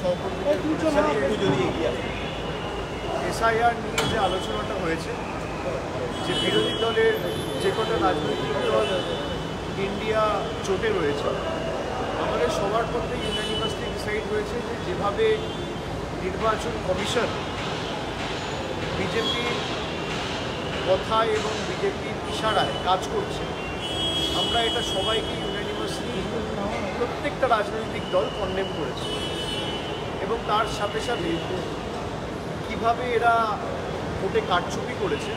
সহকর্মীদের দুজনই এগিয়ে আসে। এসআইআর নিয়ে যে আলোচনাটা হয়েছে, যে বিরোধী দলের যে কটা রাজনৈতিক দল ইন্ডিয়া জোটে রয়েছে, আমাদের সবার মধ্যে ইউনানিমাসলি ডিসাইড হয়েছে যে যেভাবে নির্বাচন কমিশন বিজেপির কথায় এবং বিজেপির ইশারায় কাজ করছে, আমরা এটা সবাইকে ইউনানিমাসলি প্রত্যেকটা রাজনৈতিক দল কন্ডেম করেছে। এবং তার সাথে সাথে কীভাবে এরা ভোটে কারচুপি করেছে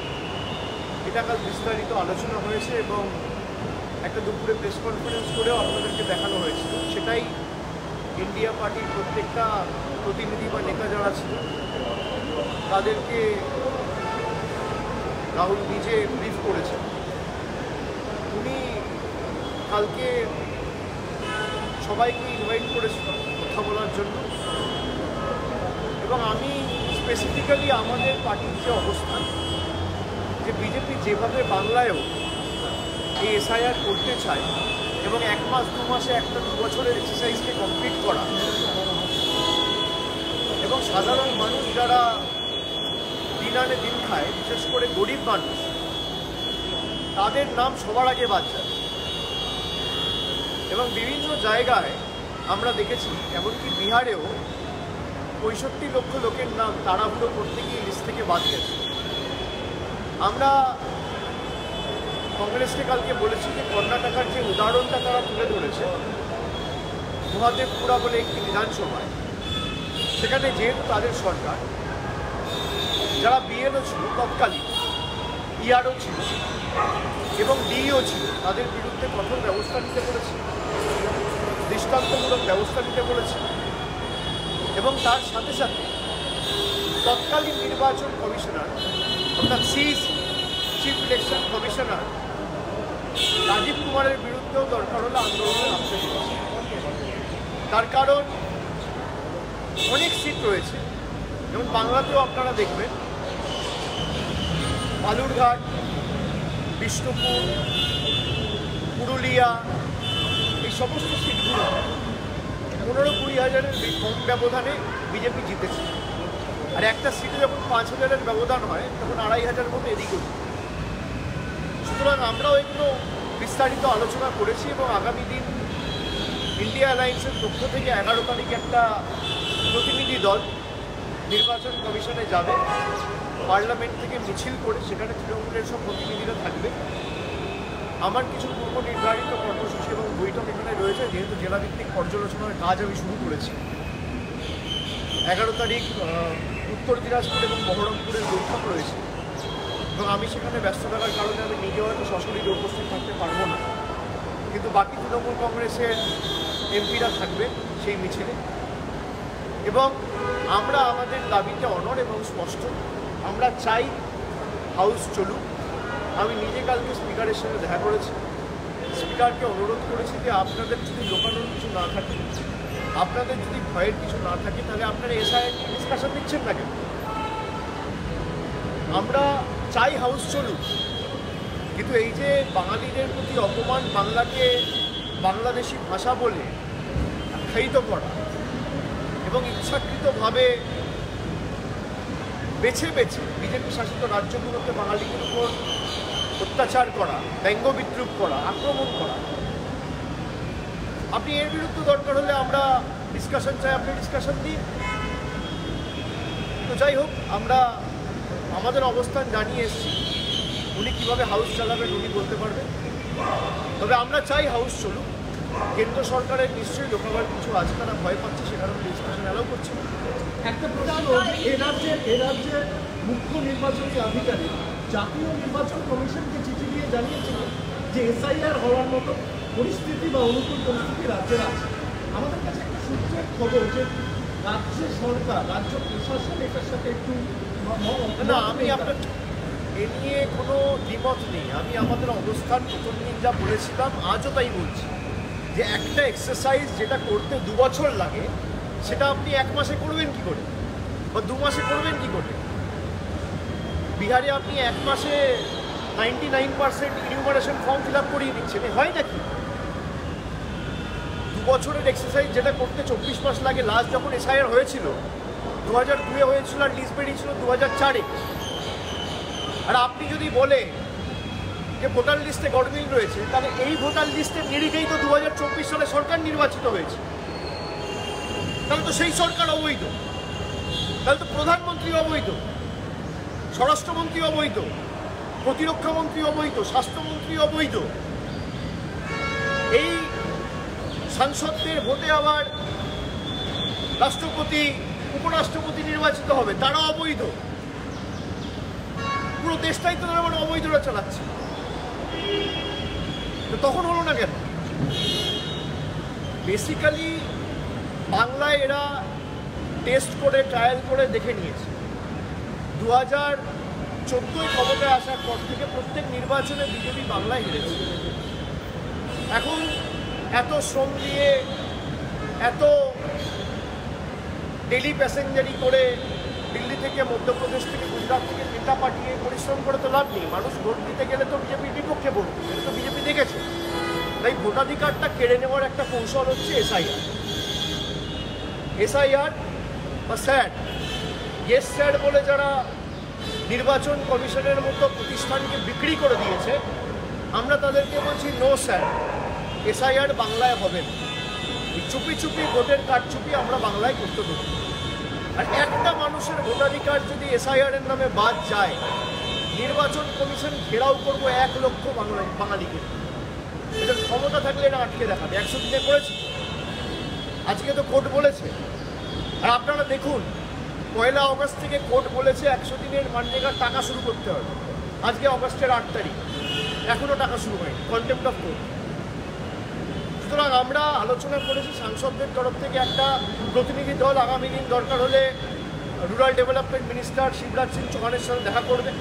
এটা কাল বিস্তারিত আলোচনা হয়েছে এবং একটা দুপুরে প্রেস কনফারেন্স করেও আপনাদেরকে দেখানো হয়েছিল। সেটাই ইন্ডিয়া পার্টির প্রত্যেকটা প্রতিনিধি বা নেতা যারা ছিল তাদেরকে রাহুল নিজে ব্রিফ করেছেন। উনি কালকে সবাইকে ইনভাইট করেছিল কথা বলার জন্য, এবং আমি স্পেসিফিক্যালি আমাদের পার্টির যে অবস্থান, যে বিজেপি যেভাবে বাংলায়ও এই এসআইআর করতে চায় এবং 1 মাস 2 মাসে একটা 2 বছরের এক্সারসাইজকে কমপ্লিট করা, এবং সাধারণ মানুষ যারা দিন আনে দিন খায়, বিশেষ করে গরিব মানুষ, তাদের নাম সবার আগে বাদ যায়। এবং বিভিন্ন জায়গায় আমরা দেখেছি, এমনকি বিহারেও 65 লক্ষ লোকের নাম তাড়াহুড়ো করতে গিয়ে লিস্ট থেকে বাদ গেছে। আমরা কংগ্রেসকে কালকে বলেছি যে কর্ণাটকার যে উদাহরণটা তারা তুলে ধরেছে, মহাদেবপুরা বলে একটি বিধানসভায়, সেখানে যেহেতু তাদের সরকার, যারা বিএলও ছিল তৎকালীন, ইআরও ছিল এবং ডিইও ছিল, তাদের বিরুদ্ধে কঠোর ব্যবস্থা নিতে বলেছে, দৃষ্টান্তমূলক ব্যবস্থা নিতে বলেছে। এবং তার সাথে সাথে তৎকালীন নির্বাচন কমিশনার অর্থাৎ CEC, chief election commissioner Rajiv কুমারের বিরুদ্ধেও দরকার হলে আন্দোলনে নামতে চলেছে। তার কারণ অনেক সিট রয়েছে, যেমন বাংলাতেও আপনারা দেখবেন বালুরঘাট, বিষ্ণুপুর, পুরুলিয়া, এই সমস্ত সিটগুলো 15-20 হাজারের কম ব্যবধানে বিজেপি জিতেছে। আর একটা সিটে যখন 5 হাজারের ব্যবধান হয় তখন 2,500 মতো এদিক ওদিক। সুতরাং আমরাও একটু বিস্তারিত আলোচনা করেছি এবং আগামী দিন ইন্ডিয়া অ্যালায়েন্সের পক্ষ থেকে 11 তারিখ একটা প্রতিনিধি দল নির্বাচন কমিশনে যাবে, পার্লামেন্ট থেকে মিছিল করে, সেখানে তৃণমূলের সব প্রতিনিধিরা থাকবে। আমার কিছু পূর্ব নির্ধারিত কর্মসূচি এবং বৈঠক এখানে রয়েছে, যেহেতু জেলাভিত্তিক পর্যালোচনার কাজ আমি শুরু করেছি। 11 তারিখ উত্তর দিনাজপুর এবং বহরমপুরের বৈঠক রয়েছে, এবং আমি সেখানে ব্যস্ত থাকার কারণে আমি নিজেও হয়তো সশরীরে উপস্থিত থাকতে পারবো না, কিন্তু বাকি তৃণমূল কংগ্রেসের এমপিরা থাকবে সেই মিছিলে। এবং আমরা আমাদের দাবিতে অনড় এবং স্পষ্ট, আমরা চাই হাউস চলুক। আমি নিজে কালকে স্পিকারের সঙ্গে দেখা করেছি, স্পিকারকে অনুরোধ করেছি যে আপনাদের যদি লোকানোর কিছু না থাকে, আপনাদের যদি ভয়ের কিছু না থাকে, তাহলে আপনারা এসআইআর নিয়ে ডিসকাশন দিচ্ছেন না কেন? আমরা চাই হাউস চলুক, কিন্তু এই যে বাঙালিদের প্রতি অপমান, বাংলাকে বাংলাদেশি ভাষা বলে আখ্যায়িত করা এবং ইচ্ছাকৃতভাবে বেছে বেছে বিজেপি শাসিত রাজ্যগুলোতে বাঙালিদের উপর অত্যাচার করা, ব্যঙ্গ বিদ্রুপ করা, আক্রমণ করা, আপনি এর বিরুদ্ধে দরকার হলে আমরা ডিসকাশন চাই, আপনি ডিসকাশন দিন। তো যাই হোক, আমরা আমাদের অবস্থান জানিয়ে এসেছি। উনি কীভাবে হাউস চালাবেন উনি বলতে পারবেন, তবে আমরা চাই হাউস চলুক। কেন্দ্র সরকারের নিশ্চয়ই লোকাবার কিছু আছে, তারা ভয় পাচ্ছে, সে কারণে ডিসকাশন অ্যালাউ করছে। একটা প্রশ্ন, এ রাজ্যের মুখ্য নির্বাচনী আধিকারিক জাতীয় নির্বাচন কমিশনকে চিঠি দিয়ে জানিয়েছিলেন যে এসআইআর হওয়ার মতো পরিস্থিতি বা অনুকূল পরিস্থিতি রাজ্যের আছে। আমাদের কাছে একটা সূত্রের খবর যে রাজ্য সরকার, রাজ্য প্রশাসন এটার সাথে একটু না, আমি আপনার এ নিয়ে কোনো দ্বিমত নেই। আমি আমাদের অবস্থান প্রথম দিন যা বলেছিলাম, আজও তাই বলছি, যে একটা এক্সারসাইজ যেটা করতে 2 বছর লাগে, সেটা আপনি 1 মাসে করবেন কি করে, বা 2 মাসে করবেন কি করে? বিহারে আপনি 1 মাসে 99% ইনিউমারেশন ফর্ম ফিল আপ করিয়ে দিচ্ছেন, হয় নাকি? 2 বছরের এক্সারসাইজ যেটা করতে 24 মাস লাগে। লাস্ট যখন এসআইআর হয়েছিল 2002-এ হয়েছিল, আর লিস্ট বেরিয়েছিল 2004-এ। আর আপনি যদি বলে যে ভোটার লিস্টে গড়মিল রয়েছে, তাহলে এই ভোটার লিস্টের নিরিখেই তো 2024 সালে সরকার নির্বাচিত হয়েছে। তাহলে তো সেই সরকার অবৈধ, তাহলে তো প্রধানমন্ত্রী অবৈধ, স্বরাষ্ট্রমন্ত্রী অবৈধ, প্রতিরক্ষা মন্ত্রী অবৈধ, স্বাস্থ্যমন্ত্রী অবৈধ। এই সাংসদদের ভোটে আবার রাষ্ট্রপতি, উপরাষ্ট্রপতি নির্বাচিত হবে, তারা অবৈধ। পুরো দেশটাই তো তারা মানে অবৈধরা চালাচ্ছে। তো তখন হলো না কেন? বেসিক্যালি বাংলায় এরা টেস্ট করে, ট্রায়াল করে দেখে নিয়েছে। 2014 ক্ষমতায় আসার পর থেকে প্রত্যেক নির্বাচনে বিজেপি বাংলায় হেরেছে। এখন এত শ্রম দিয়ে, এত ডেলি প্যাসেঞ্জারি করে, দিল্লি থেকে, মধ্যপ্রদেশ থেকে, গুজরাট থেকে নেতা পাঠিয়ে পরিশ্রম করে তো লাভ নেই। মানুষ ভোট দিতে গেলে তো বিজেপির বিপক্ষে ভোট দেবে, এটা তো বিজেপি দেখেছে। তাই ভোটাধিকারটা কেড়ে নেওয়ার একটা কৌশল হচ্ছে এসআইআর বা স্যাড। ইয়েস স্যাড বলে যারা নির্বাচন কমিশনের মতো প্রতিষ্ঠানকে বিক্রি করে দিয়েছে, আমরা তাদেরকে বলছি নো স্যাড, এসআইআর বাংলায় হবে না। চুপি চুপি ভোটের কারচুপি আমরা বাংলায় করতে দেবো। আর একটা মানুষের ভোটাধিকার যদি এসআইআর-এর নামে বাদ যায়, নির্বাচন কমিশন ঘেরাও করবো 1 লক্ষ বাঙালিকে। এদের ক্ষমতা থাকলে এটা আটকে দেখাবে। 100 দিনে করেছে, আজকে তো কোর্ট বলেছে। আর আপনারা দেখুন, 1 আগস্ট থেকে কোর্ট বলেছে 100 দিনের মানরেগার টাকা শুরু করতে হবে। আজকে অগস্টের 8 তারিখ, এখনও টাকা শুরু হয়নি, কন্টেম্প্ট অফ কোর্ট। সুতরাং আমরা আলোচনা করেছি সাংসদদের তরফ থেকে একটা প্রতিনিধি দল আগামী দিন দরকার হলে rural development minister Shivraj Singh চৌহানের সঙ্গে দেখা করবে।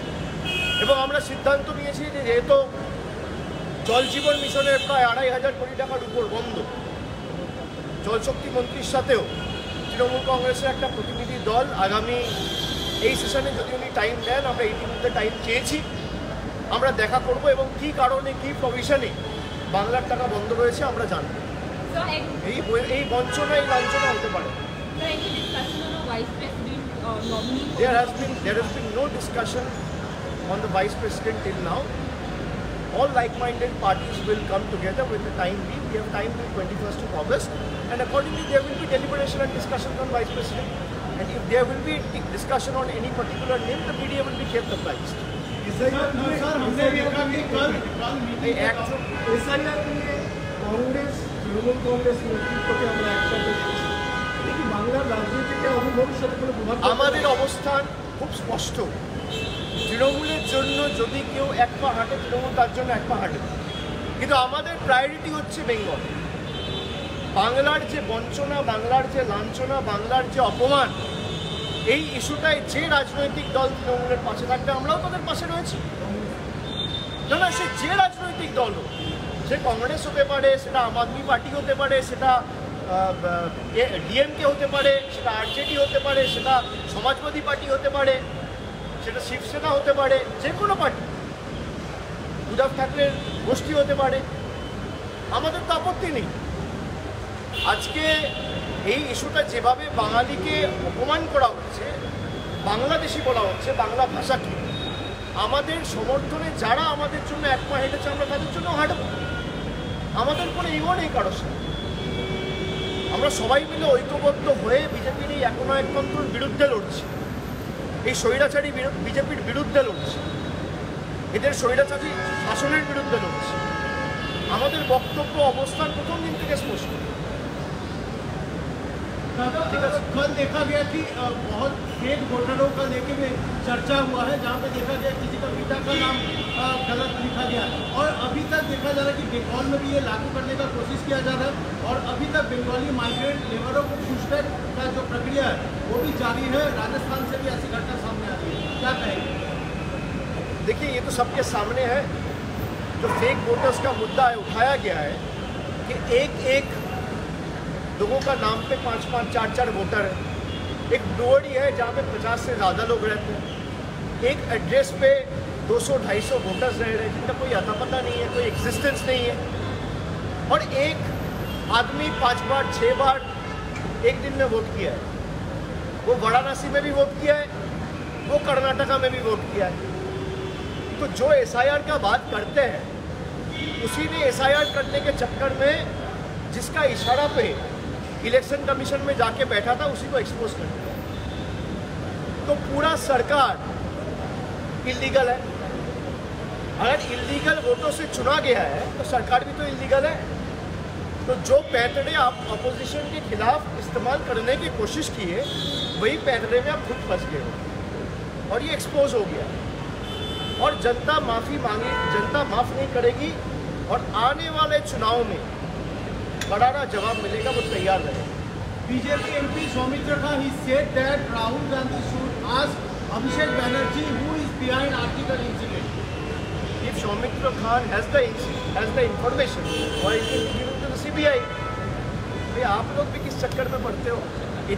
এবং আমরা সিদ্ধান্ত নিয়েছি যে যেহেতু জল জীবন মিশনের প্রায় 2500 কোটি টাকার উপর বন্ধ, জলশক্তি মন্ত্রীর সাথেও তৃণমূল কংগ্রেসের একটা প্রতিনিধি দল আগামী এই সেশনে যদি উনি টাইম দেন, আমরা ইতিমধ্যে টাইম চেয়েছি, আমরা দেখা করব এবং কী কারণে, কী প্রভিশনে বাংলার টাকা বন্ধ রয়েছে আমরা জানব। এই বঞ্চনা, এই লাঞ্ছনা হতে পারে। There has been no discussion on the vice president till now. All like-minded parties will come together with the time being. We have time till 21st of August, and accordingly there will be deliberation and discussion on vice president. And if there will be discussion on any particular name, the media will be kept apprised. Congress Trinamool Congress नेतृत्व के আমরা একসাথে দেখি বাংলার রাজনীতিতে অভিভবিষ্যতে কোনো প্রভাব। আমাদের অবস্থান খুব স্পষ্ট। তৃণমূলের জন্য যদি কেউ 1 পা হাঁটে, তৃণমূল তার জন্য 1 পা হাঁটে। কিন্তু আমাদের প্রায়োরিটি হচ্ছে বেঙ্গল। বাংলার যে বঞ্চনা, বাংলার যে লাঞ্ছনা, বাংলার যে অপমান, এই ইস্যুটায় যে রাজনৈতিক দল তৃণমূলের পাশে থাকবে, আমরাও তাদের পাশে রয়েছি। না, সে যে রাজনৈতিক দল হোক, সে কংগ্রেস হতে পারে, সেটা আম আদমি পার্টি হতে পারে, সেটা ডিএমকে হতে পারে, সেটা আরজেডি হতে পারে, সেটা সমাজবাদী পার্টি হতে পারে, সেটা শিবসেনা হতে পারে, যে কোনো পার্টি, উদ্ধব ঠাকরের গোষ্ঠী হতে পারে, আমাদের তো আপত্তি নেই। আজকে এই ইস্যুটা যেভাবে বাঙালিকে অপমান করা হচ্ছে, বাংলাদেশি বলা হচ্ছে, বাংলা ভাষাকে, আমাদের সমর্থনে যারা আমাদের জন্য 1 পা হেঁটেছে, আমরা তাদের জন্য হাঁটব। আমাদের কোনো ইগো নেই কারোর সাথে। আমরা সবাই মিলে ঐক্যবদ্ধ হয়ে বিজেপির এই একনায়কতন্ত্রের বিরুদ্ধে লড়ছি, এই স্বৈরাচারী বিজেপির বিরুদ্ধে লড়ছি, এদের স্বৈরাচারী শাসনের বিরুদ্ধে লড়ছি। আমাদের বক্তব্য, অবস্থান প্রথম দিন থেকে স্পষ্ট। कल देखा गया कि बहुत फेक वोटरों का लेके में चर्चा हुआ है, जहाँ पे देखा गया किसी का पिता का नाम गलत लिखा गया। और अभी तक देखा जा रहा है कि बंगाल में भी ये लागू करने का कोशिश किया जा रहा है, और अभी तक बंगाली माइग्रेंट लेबरों को पूछताछ का जो प्रक्रिया है वो भी जारी है। राजस्थान से भी ऐसी घटना सामने आ रही है, क्या कहेंगे? देखिए, ये तो सबके सामने है। जो फेक वोटर्स का मुद्दा है, उठाया गया है कि एक लोगों का नाम पे 5-5, 4-4 वोटर है। एक डोडी है जहाँ पे 50 से ज़्यादा लोग रहते हैं। एक एड्रेस पे 200-250 वोटर्स रह रहे हैं जिनका कोई अता पता नहीं है, कोई एग्जिस्टेंस नहीं है। और एक आदमी 5 बार 6 बार एक दिन में वोट किया है। वो वाराणसी में भी वोट किया है, वो कर्नाटका में भी वोट किया है। तो जो एसआईआर का बात करते हैं, उसी ने एसआईआर करने के चक्कर में जिसका इशारा पे इलेक्शन कमीशन में जाके बैठा था, उसी को एक्सपोज कर दिया। तो पूरा सरकार इल्लीगल है। अगर इल्लीगल वोटों से चुना गया है तो सरकार भी तो इल्लीगल है। तो जो पैतड़े आप अपोजिशन के खिलाफ इस्तेमाल करने की कोशिश किए, वही पैतड़े में आप खुद फंस गए हो और ये एक्सपोज हो गया। और जनता माफ़ी मांगी, जनता माफ़ नहीं करेगी और आने वाले चुनाव में करारा जवाब मिलेगा, वो तैयार रहे। BJP MP Soumitra Khan, he said that Rahul Gandhi should ask Abhishek Banerjee who is behind article incident. If Soumitra Khan has the information, why is it given to the CBI? भाई आप लोग भी किस चक्कर में पड़ते हो?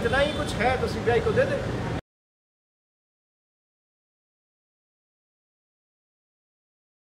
इतना ही कुछ है तो CBI को दे दे।